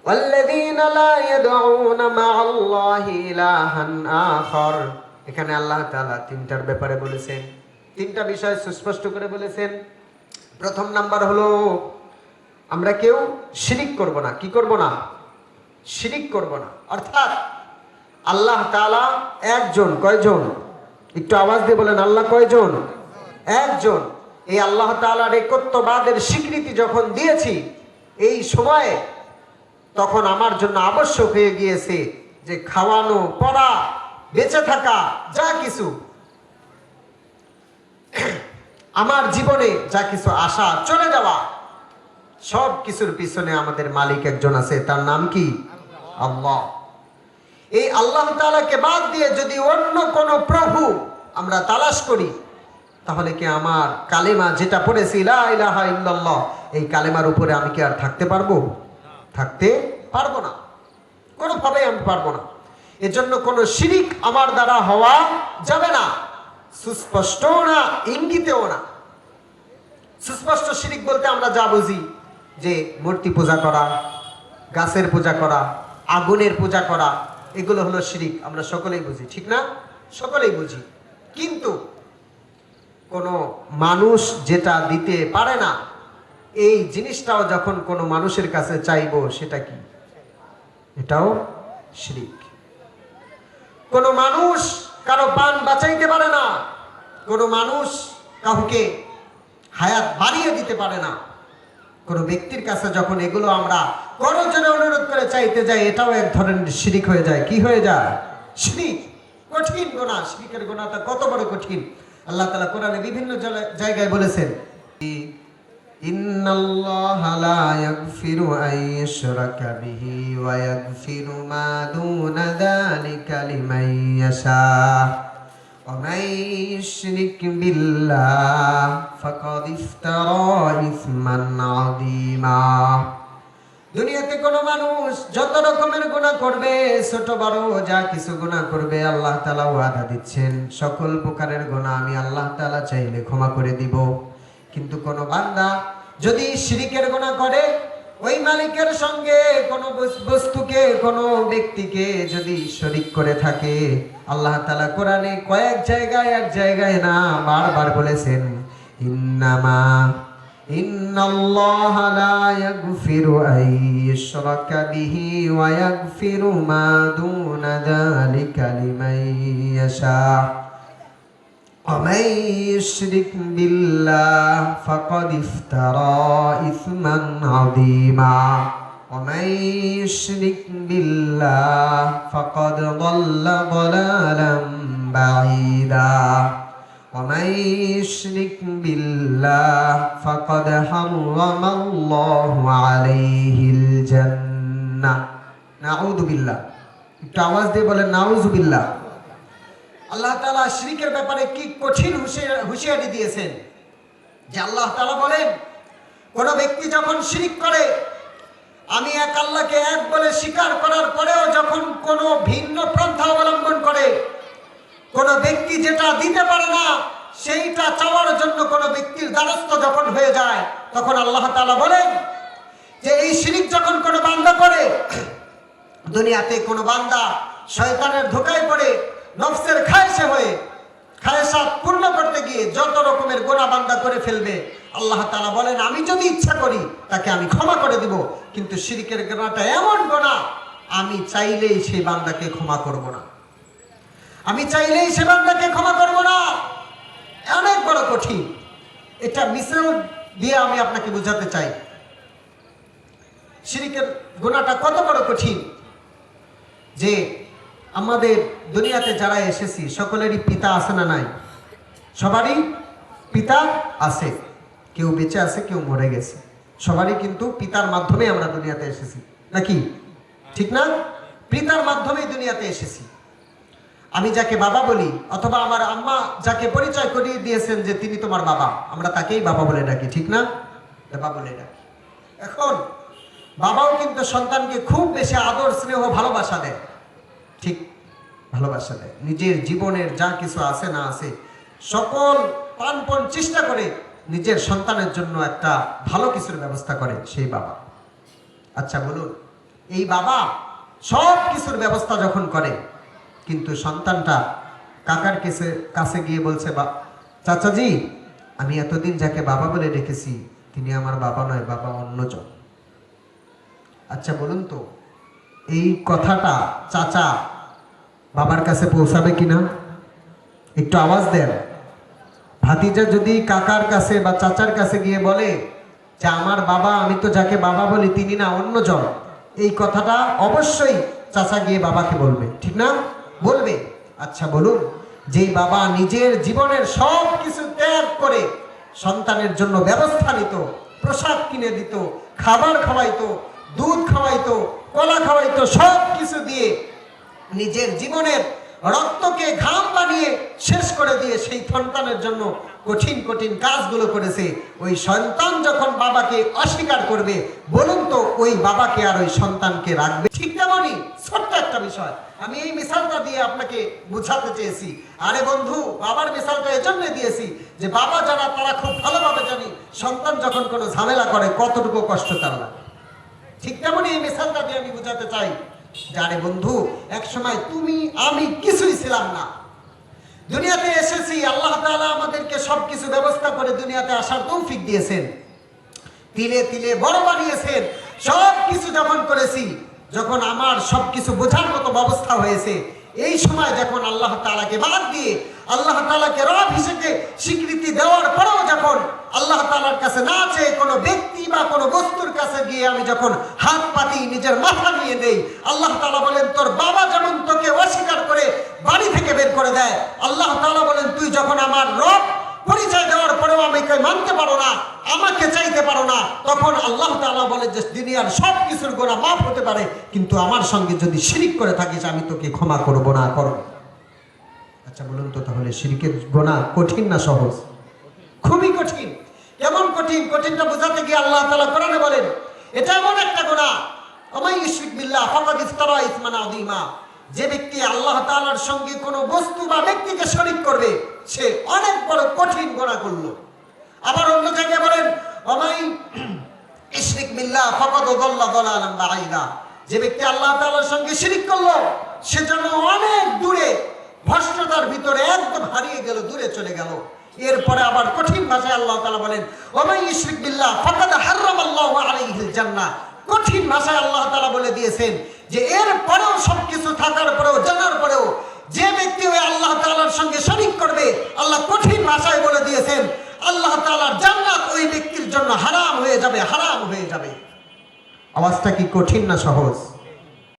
ওয়াল্লাযীনা লা ইয়াদউনা মা'আল্লাহি ইলাহান আখার। এখানে আল্লাহ তাআলা তিনটার ব্যাপারে বলেছেন, তিনটা বিষয় সুস্পষ্ট করে বলেছেন। প্রথম নাম্বার হলো আমরা কেউ শিরিক করব না। কি করব না? শিরিক করব না। অর্থাৎ আল্লাহ তাআলা একজন। কয়জন? একটু আওয়াজ দিয়ে বলেন, আল্লাহ কয়জন? একজন। এই আল্লাহ তাআলার একত্ববাদের স্বীকৃতি যখন দিয়েছি এই সময়ে, তখন আমার জন্য আবশ্যক হয়ে গিয়েছে যে খাওয়ানো, পড়া, বেঁচে থাকা, যা কিছু আমার জীবনে যা কিছু আশা, চলে যাওয়া, সব কিছুর পিছনে আমাদের মালিক একজন আছে। তার নাম কি? আল্লাহ। এই আল্লাহ তাআলাকে বাদ দিয়ে যদি অন্য কোনো প্রভু আমরা তালাশ করি, তাহলে কি আমার কালেমা যেটা পড়েছি লা ইলাহা ইল্লাল্লাহ, এই কালেমার উপরে আমি কি আর থাকতে পারবো? থাকতে পারবো না, কোনোভাবেই আমি পারবো না। এজন্য কোনো শিরিক আমার দ্বারা হওয়া যাবে না, সুস্পষ্টও না, ইঙ্গিতেও না। সুস্পষ্ট শিরিক বলতে আমরা যা বুঝি যে মূর্তি পূজা করা, গাছের পূজা করা, আগুনের পূজা করা, এগুলো হলো শিরিক। আমরা সকলেই বুঝি, ঠিক না? সকলেই বুঝি। কিন্তু কোনো মানুষ যেটা দিতে পারে না, এই জিনিসটাও যখন কোনো মানুষের কাছে চাইবো, সেটা কি? এটাও শিরিক। কোনো মানুষ কারো প্রাণ বাঁচাইতে পারে না, কোনো মানুষ কাউকে হায়াত বাড়িয়ে দিতে পারে না। কোনো ব্যক্তির কাছে যখন এগুলো আমরা করজোড়ে অনুরোধ করে চাইতে যাই, এটাও এক ধরনের শিরিক হয়ে যায়। কি হয়ে যায়? শিরিক। কঠিন গুনাহ। শিরিকের গুনাহটা কত বড় কঠিন! আল্লাহ তাআলা কোরআনে বিভিন্ন জায়গায় বলেছেন, ইন্নাল্লাহা লা ইয়াগফিরু আন ইউশরাকা বিহি ওয়া ইয়াগফিরু মা দুনা যালিকা লিমান ইয়াশা ওয়া মান ইউশরিক বিল্লাহ ফাকাদ ইফতারা ইসমান আযীমা। দুনিয়াতে কোনো মানুষ যত রকমের গুনাহ করবে, ছোট বড় যা কিছু গুনাহ করবে, আল্লাহ তাআলা ওয়াদা দিচ্ছেন সকল প্রকারের গুনাহ আমি আল্লাহ তাআলা চাইলে ক্ষমা করে দিব। কিন্তু কোনো বান্দা যদি শিরিকের গুনাহ করে, ওই মালিকের সঙ্গে কোনো বস্তুকে, কোনো ব্যক্তিকে যদি শরীক করে থাকে, আল্লাহ তাআলা কোরআনে কয়েক জায়গায়, এক জায়গায় না, বারবার বলেছেন, ইন্নাল্লাহা লা ইয়াগফিরু আন ইউশরাকা বিহি ওয়া ইয়াগফিরু মা দুনা যালিকা লিমান ইয়াশা ওয়া মান ইউশরিক বিল্লাহ ফাকাদ ইফতারা ইসমান আযীমা ওয়া মান ইউশরিক বিল্লাহ ফাকাদ দাল্লা দালালাম বাঈদা ওয়া মান ইউশরিক বিল্লাহ ফাকাদ হারামাল্লাহু আলাইহিল জান্নাহ। নাউযু বিল্লাহ। একটু আওয়াজ দিয়ে বলেন নাউযু বিল্লাহ। আল্লাহ তাআলা শিরকের ব্যাপারে কি কঠিন হুঁশিয়ারি দিয়েছেন, যে আল্লাহ তাআলা বলেন, কোন ব্যক্তি যখন শিরক করে, আমি এক আল্লাহকে এক বলে স্বীকার করার পরেও যখন কোনো ভিন্ন পন্থা অবলম্বন করে, কোন ব্যক্তি যেটা দিতে পারে না সেইটা চাওয়ার জন্য কোন ব্যক্তির দ্বারস্থ যখন হয়ে যায়, তখন আল্লাহ তাআলা বলেন যে এই শিরক যখন কোনো বান্দা করে, দুনিয়াতে কোনো বান্দা শয়তানের ধোঁকায় পড়ে নফসের খায়েশে হয়ে খায়েশাত পূর্ণ করতে গিয়ে যত রকমের গুনাহ বান্দা করে ফেলবে, আল্লাহ তাআলা বলেন আমি যদি ইচ্ছা করি তাকে আমি ক্ষমা করে দিব। কিন্তু শিরকের গুনাহটা এমন গুনাহ, আমি চাইলেই সেই বান্দাকে ক্ষমা করব না, আমি চাইলেই সে বান্দাকে ক্ষমা করব না। অনেক বড় কঠিন। এটা মিসাল দিয়ে আমি আপনাকে বোঝাতে চাই শিরকের গুনাহটা কত বড় কঠিন। যে আমাদের দুনিয়াতে যারা এসেছি সকলেরই পিতা আছে না নাই? সবারই পিতা আছে, কেউ বেঁচে আছে, কেউ মরে গেছে। সবারই কিন্তু পিতার মাধ্যমে আমরা দুনিয়াতে এসেছি, নাকি? ঠিক না? পিতার মাধ্যমেই দুনিয়াতে এসেছি। আমি যাকে বাবা বলি, অথবা আমার আম্মা যাকে পরিচয় করিয়ে দিয়েছেন যে তিনি তোমার বাবা, আমরা তাকেই বাবা বলে ডাকি, ঠিক না? বাবা বলে ডাকি। এখন বাবাও কিন্তু সন্তানকে খুব বেশি আদর, স্নেহ, ভালোবাসা দেয়। ঠিক ভালোবাসা দেয়, নিজের জীবনের যা কিছু আছে না আছে সকল প্রাণপণ চেষ্টা করে নিজের সন্তানের জন্য একটা ভালো কিছুর ব্যবস্থা করে সেই বাবা। আচ্ছা বলুন, এই বাবা সব কিছুর ব্যবস্থা যখন করে, কিন্তু সন্তানটা কাকার কাছে গিয়ে বলছে, চাচাজি আমি এতদিন যাকে বাবা বলে ডেকেছি তিনি আমার বাবা নয়, বাবা অন্যজন। আচ্ছা বলুন তো, এই কথাটা চাচা বাবার কাছে পৌঁছাবে কিনা? একটু আওয়াজ দেন। ভাতিজা যদি কাকার কাছে বা চাচার কাছে গিয়ে বলে যে আমার বাবা, আমি তো যাকে বাবা বলি তিনি না, অন্যজন, এই কথাটা অবশ্যই চাচা গিয়ে বাবাকে বলবে, ঠিক না? বলবে। আচ্ছা বলুন, যেই বাবা নিজের জীবনের সব কিছু ত্যাগ করে সন্তানের জন্য ব্যবস্থা নিত, পোশাক কিনে দিত, খাবার খাওয়াইতো, দুধ খাওয়াইতো, কলা খাওয়াইতো, সব কিছু দিয়ে নিজের জীবনের রক্তকে ঘাম বানিয়ে শেষ করে দিয়ে সেই সন্তানের জন্য কঠিন কঠিন কাজগুলো করেছে, ওই সন্তান যখন বাবাকে অস্বীকার করবে, বলুন তো ওই বাবাকে আর ওই সন্তানকে রাখবে? ঠিক তেমনই ছোট্ট একটা বিষয় আমি এই মিসালটা দিয়ে আপনাকে বুঝাতে চেয়েছি। আরে বন্ধু, বাবার মিসালটা এজন্য দিয়েছি যে বাবা যারা তারা খুব ভালোভাবে জানি সন্তান যখন কোনো ঝামেলা করে কতটুকু কষ্ট তার লাগে। ঠিক তেমনই এই মিসালটা দিয়ে আমি বুঝাতে চাই, আরে বন্ধু, এক সময় তুমি আমি কিছুই ছিলাম না, দুনিয়াতে এসেছি, আল্লাহ তাআলা আমাদেরকে সবকিছু ব্যবস্থা করে দুনিয়াতে আসার তৌফিক দিয়েছেন, তিলে তিলে বড় বানিয়েছেন, সবকিছু যখন করেছি, যখন আমার সবকিছু বোঝার মতো ব্যবস্থা হয়েছে, এই সময় যখন আল্লাহ তাআলাকে বাদ দিয়ে আল্লাহ তাআলাকে রব হিসেবে স্বীকৃতি দেওয়ার পরেও যখন আল্লাহ তাআলার কাছে না চেয়ে কোনো ব্যক্তি বা কোনো বস্তুর কাছে গিয়ে আমি যখন হাত পাতি, নিজের মাথা নিয়ে দেই, আল্লাহ তাআলা বলেন তোর বাবা যেমন তোকে অস্বীকার করে বাড়ি থেকে বের করে দেয়, আল্লাহ তাআলা বলেন তুই যখন আমার রব পরিচয় দেওয়ার পরেও আমাকে মানতে পারো না, আমাকে চাইতে পারো না, তখন আল্লাহ তাআলা বলে যে দুনিয়ার সব কিছুর গুনাহ মাফ হতে পারে, কিন্তু আমার সঙ্গে যদি শিরিক করে থাকিস আমি তোকে ক্ষমা করব না, করব। আচ্ছা বলুন তো, তাহলে শিরিকের গুনাহ কঠিন না সহজ? খুবই কঠিন। কেমন কঠিন? কঠিনটা বোঝাতে গিয়ে আল্লাহ তাআলা কোরআনে বলেন এটা এমন একটা গুনাহ, ওমাই ইউশরিক বিল্লাহ ফাকাদ ইফতারা ইসমান আযীমা, যে ব্যক্তি আল্লাহ তাআলার সঙ্গে কোনো বস্তু বা ব্যক্তিকে শরীক করবে সে অনেক বড় কঠিন গুনাহ করলো। আবার অন্য জায়গায় বলেন ওমাই ইউশরিক বিল্লাহ ফাকাদ যাল্লা যালালান বাঈদা, যে ব্যক্তি আল্লাহ তাআলার সঙ্গে শিরিক করলো সে যেন অনেক দূরে ভ্রষ্টতার ভিতরে একদম হারিয়ে গেল, দূরে চলে গেল। এরপরে আবার কঠিন ভাষায় আল্লাহ তাআলা বলেন ওমাই ইউশরিক বিল্লাহ ফাকাদ হারামাল্লাহু আলাইহিল জান্নাহ, কঠিন ভাষায় আল্লাহ তাআলা বলে দিয়েছেন যে এর পরেও সবকিছু থাকার পরেও জানার পরেও যে ব্যক্তি ওই আল্লাহ তাআলার সঙ্গে শরীক করবে, আল্লাহ কঠিন ভাষায় বলে দিয়েছেন আল্লাহ তাআলার জান্নাত ওই ব্যক্তির জন্য হারাম হয়ে যাবে, হারাম হয়ে যাবে। আওয়াজটা কি কঠিন না সহজ?